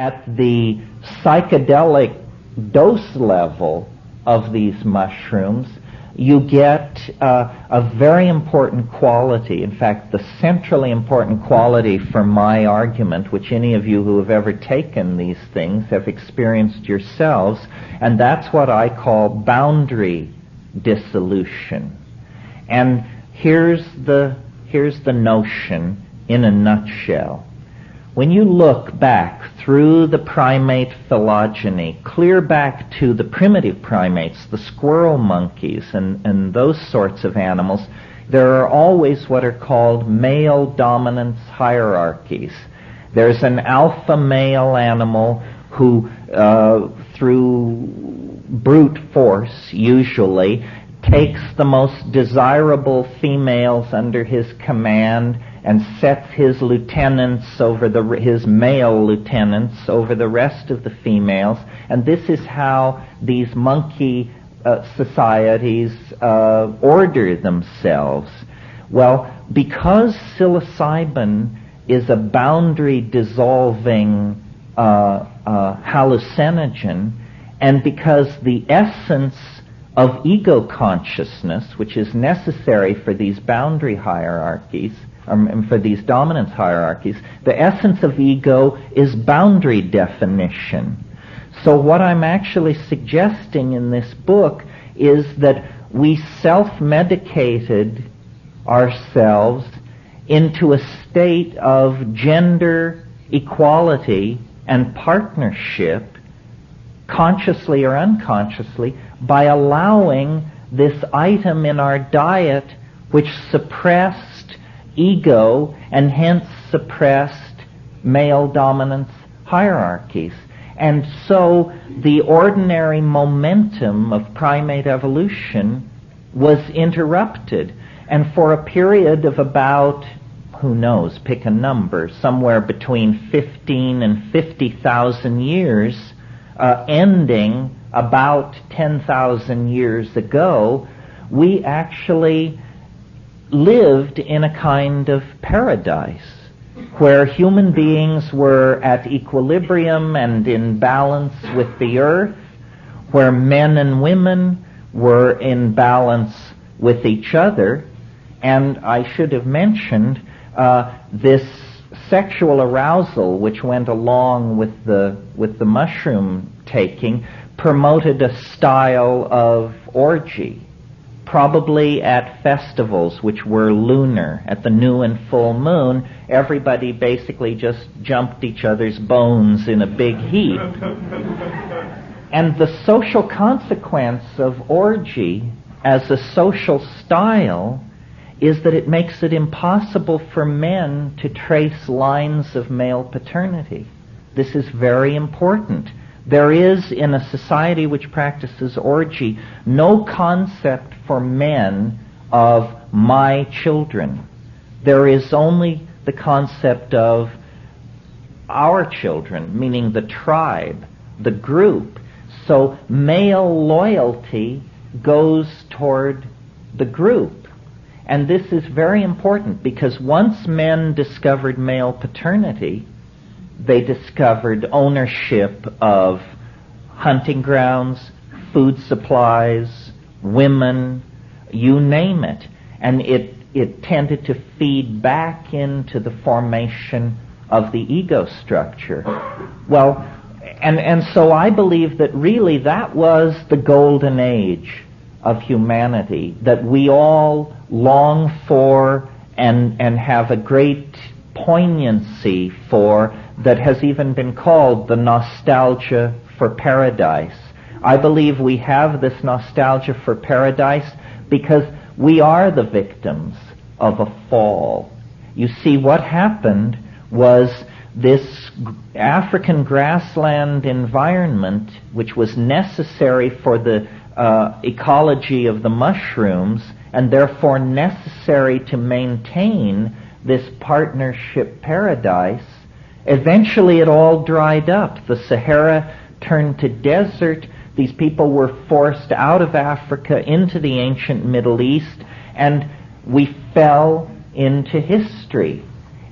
at the psychedelic dose level of these mushrooms, you get a very important quality. In fact, the centrally important quality for my argument, which any of you who have ever taken these things have experienced yourselves, and that's what I call boundary dissolution. And here's the notion in a nutshell. When you look back through the primate phylogeny, clear back to the primitive primates, the squirrel monkeys and those sorts of animals, there are always what are called male dominance hierarchies. There's an alpha male animal who, through brute force usually, takes the most desirable females under his command and sets his lieutenants over his male lieutenants over the rest of the females. And this is how these monkey societies order themselves. Well, because psilocybin is a boundary dissolving hallucinogen, and because the essence of ego consciousness, which is necessary for these boundary hierarchies, for these dominance hierarchies, the essence of ego is boundary definition. So what I'm actually suggesting in this book is that we self-medicated ourselves into a state of gender equality and partnership, consciously or unconsciously, by allowing this item in our diet which suppressed ego and hence suppressed male dominance hierarchies. And so the ordinary momentum of primate evolution was interrupted. And for a period of about, who knows, pick a number, somewhere between 15 and 50,000 years, ending about 10,000 years ago, we actually lived in a kind of paradise where human beings were at equilibrium and in balance with the earth, where men and women were in balance with each other. And I should have mentioned this sexual arousal which went along with the mushroom taking promoted a style of orgy, probably at festivals which were lunar. At the new and full moon, everybody basically just jumped each other's bones in a big heap. And the social consequence of orgy as a social style is that it makes it impossible for men to trace lines of male paternity. This is very important. There is, in a society which practices orgy, no concept for men of my children. There is only the concept of our children, meaning the tribe, the group. So male loyalty goes toward the group. And this is very important because once men discovered male paternity, they discovered ownership of hunting grounds, food supplies, women, you name it. And it tended to feed back into the formation of the ego structure. Well, and so I believe that really that was the golden age of humanity, that we all long for and have a great poignancy for, that has even been called the nostalgia for paradise. I believe we have this nostalgia for paradise because we are the victims of a fall. You see, what happened was this African grassland environment, which was necessary for the ecology of the mushrooms, and therefore necessary to maintain this partnership paradise, eventually it all dried up. The Sahara turned to desert. These people were forced out of Africa into the ancient Middle East, and we fell into history.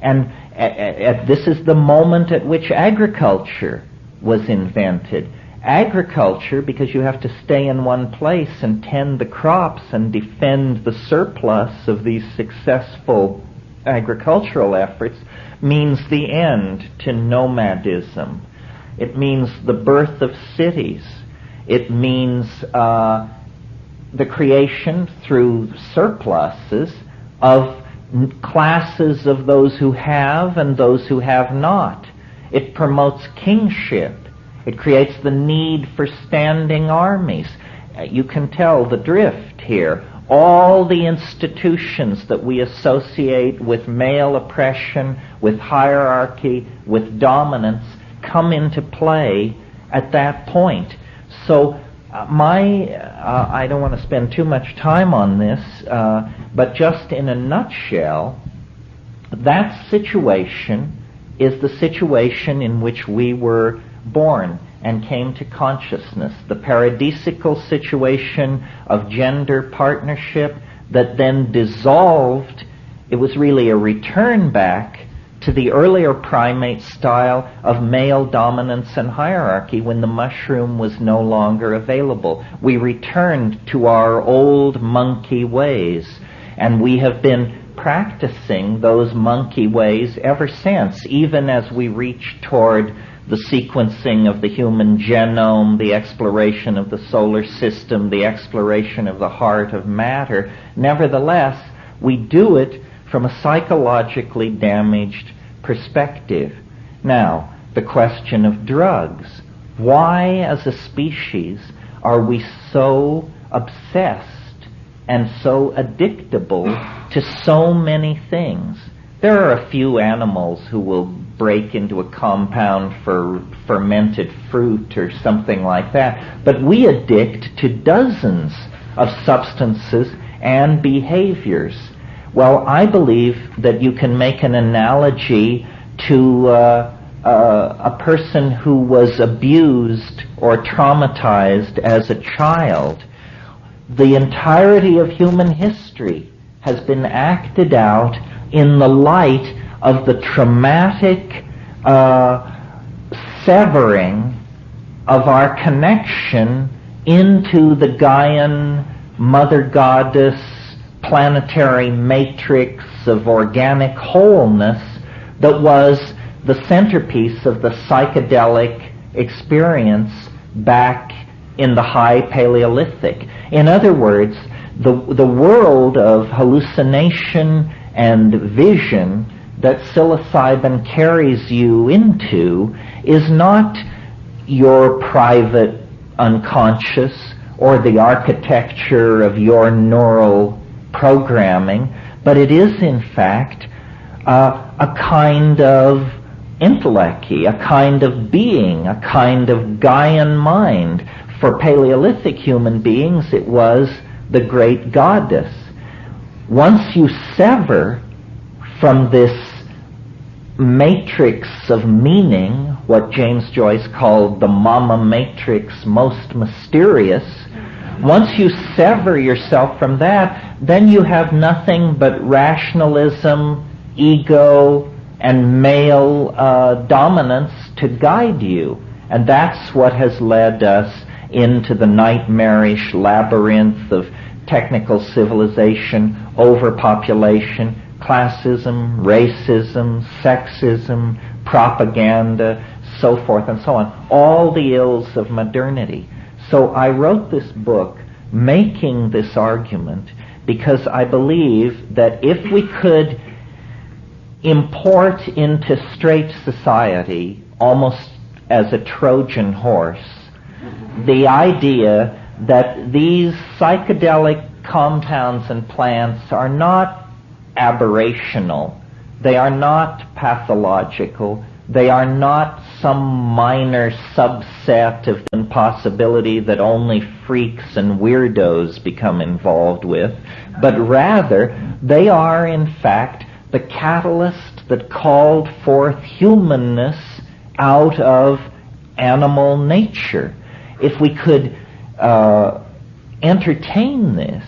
And This is the moment at which agriculture was invented. Agriculture, because you have to stay in one place and tend the crops and defend the surplus of these successful agricultural efforts, means the end to nomadism. It means the birth of cities. It means the creation through surpluses of classes of those who have and those who have not. It promotes kingship. It creates the need for standing armies. You can tell the drift here. All the institutions that we associate with male oppression, with hierarchy, with dominance, come into play at that point. So I don't want to spend too much time on this, but just in a nutshell, that situation is the situation in which we were born and came to consciousness. The paradisical situation of gender partnership that then dissolved. It was really a return back to the earlier primate style of male dominance and hierarchy when the mushroom was no longer available. We returned to our old monkey ways, and we have been practicing those monkey ways ever since, even as we reach toward the sequencing of the human genome, the exploration of the solar system, the exploration of the heart of matter. Nevertheless, we do it from a psychologically damaged perspective. Now, the question of drugs. Why, as a species, are we so obsessed and so addictable to so many things? There are a few animals who will break into a compound for fermented fruit or something like that, but we addict to dozens of substances and behaviors. Well, I believe that you can make an analogy to a person who was abused or traumatized as a child. The entirety of human history has been acted out in the light of the traumatic severing of our connection into the Gaian mother goddess planetary matrix of organic wholeness that was the centerpiece of the psychedelic experience back in the high Paleolithic. In other words, the world of hallucination and vision that psilocybin carries you into is not your private unconscious or the architecture of your neural programming, but it is in fact a kind of intellect, a kind of being, a kind of Gaian mind. For Paleolithic human beings, it was the great goddess. Once you sever from this matrix of meaning, what James Joyce called the mama matrix most mysterious, once you sever yourself from that, then you have nothing but rationalism, ego, and male dominance to guide you. And that's what has led us into the nightmarish labyrinth of technical civilization, overpopulation, classism, racism, sexism, propaganda, so forth and so on. All the ills of modernity. So I wrote this book making this argument because I believe that if we could import into straight society, almost as a Trojan horse, the idea that these psychedelic compounds and plants are not aberrational, they are not pathological, they are not some minor subset of impossibility that only freaks and weirdos become involved with, but rather they are in fact the catalyst that called forth humanness out of animal nature. If we could entertain this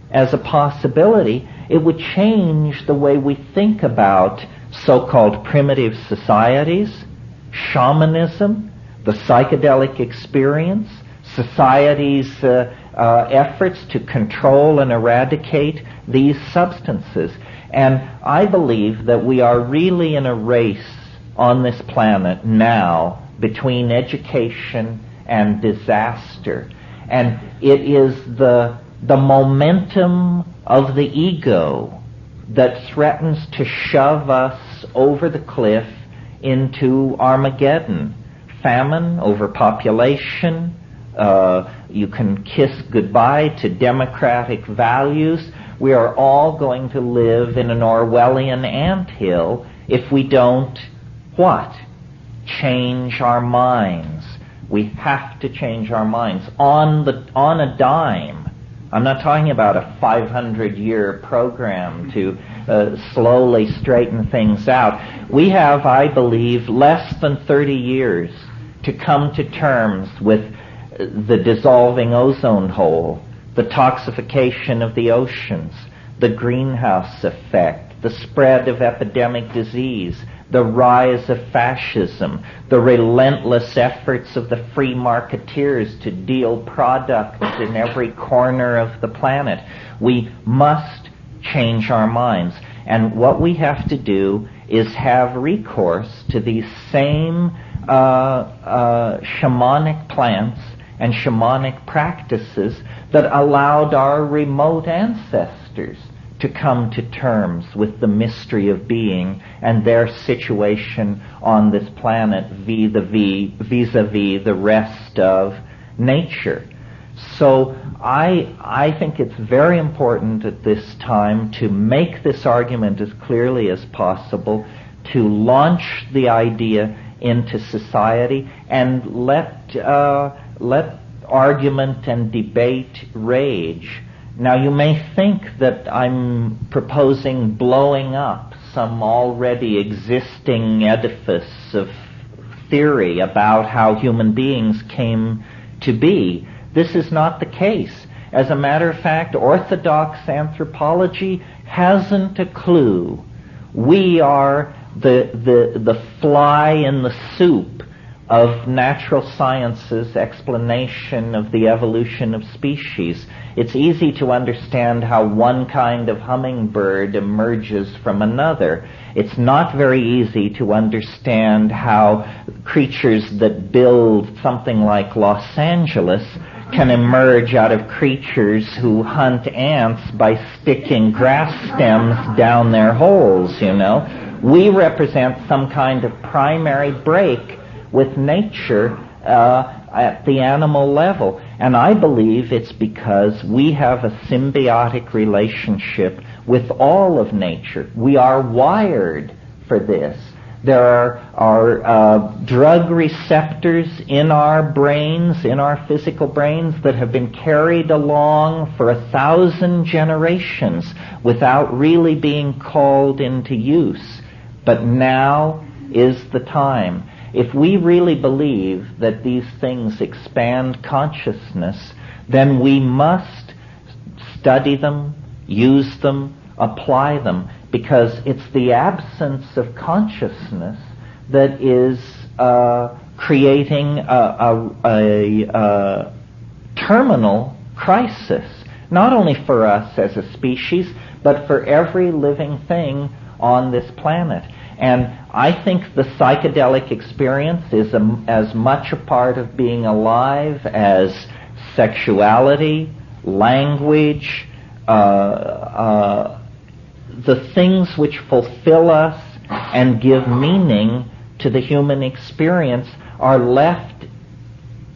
as a possibility, it would change the way we think about so-called primitive societies, shamanism, the psychedelic experience, society's efforts to control and eradicate these substances. And I believe that we are really in a race on this planet now between education and disaster. And it is the momentum of the ego that threatens to shove us over the cliff into Armageddon. Famine, overpopulation, you can kiss goodbye to democratic values. We are all going to live in an Orwellian anthill if we don't, what? Change our minds. We have to change our minds on a dime. I'm not talking about a 500-year program to slowly straighten things out. We have, I believe, less than 30 years to come to terms with the dissolving ozone hole, the toxification of the oceans, the greenhouse effect, the spread of epidemic disease, the rise of fascism, the relentless efforts of the free marketeers to deal products in every corner of the planet. We must change our minds. And what we have to do is have recourse to these same shamanic plants and shamanic practices that allowed our remote ancestors to come to terms with the mystery of being and their situation on this planet vis-a-vis the rest of nature. So I think it's very important at this time to make this argument as clearly as possible, to launch the idea into society and let argument and debate rage. Now, you may think that I'm proposing blowing up some already existing edifice of theory about how human beings came to be. This is not the case. As a matter of fact, orthodox anthropology hasn't a clue. We are the fly in the soup of natural science's explanation of the evolution of species. It's easy to understand how one kind of hummingbird emerges from another. It's not very easy to understand how creatures that build something like Los Angeles can emerge out of creatures who hunt ants by sticking grass stems down their holes, you know. We represent some kind of primary break with nature at the animal level. And I believe it's because we have a symbiotic relationship with all of nature. We are wired for this. There are drug receptors in our brains, in our physical brains, that have been carried along for 1,000 generations without really being called into use. But now is the time. If we really believe that these things expand consciousness, then we must study them, use them, apply them, because it's the absence of consciousness that is creating a terminal crisis, not only for us as a species, but for every living thing on this planet. And I think the psychedelic experience is as much a part of being alive as sexuality, language, the things which fulfill us and give meaning to the human experience are left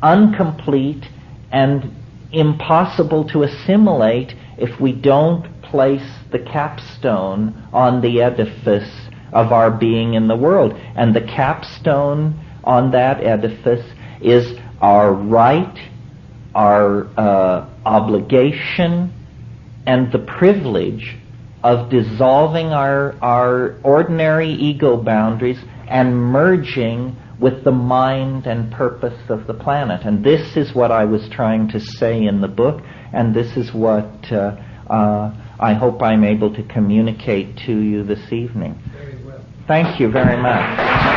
incomplete and impossible to assimilate if we don't place the capstone on the edifice of our being in the world. And the capstone on that edifice is our right, our obligation, and the privilege of dissolving our ordinary ego boundaries and merging with the mind and purpose of the planet. And this is what I was trying to say in the book, and this is what I hope I'm able to communicate to you this evening. Very well. Thank you very much.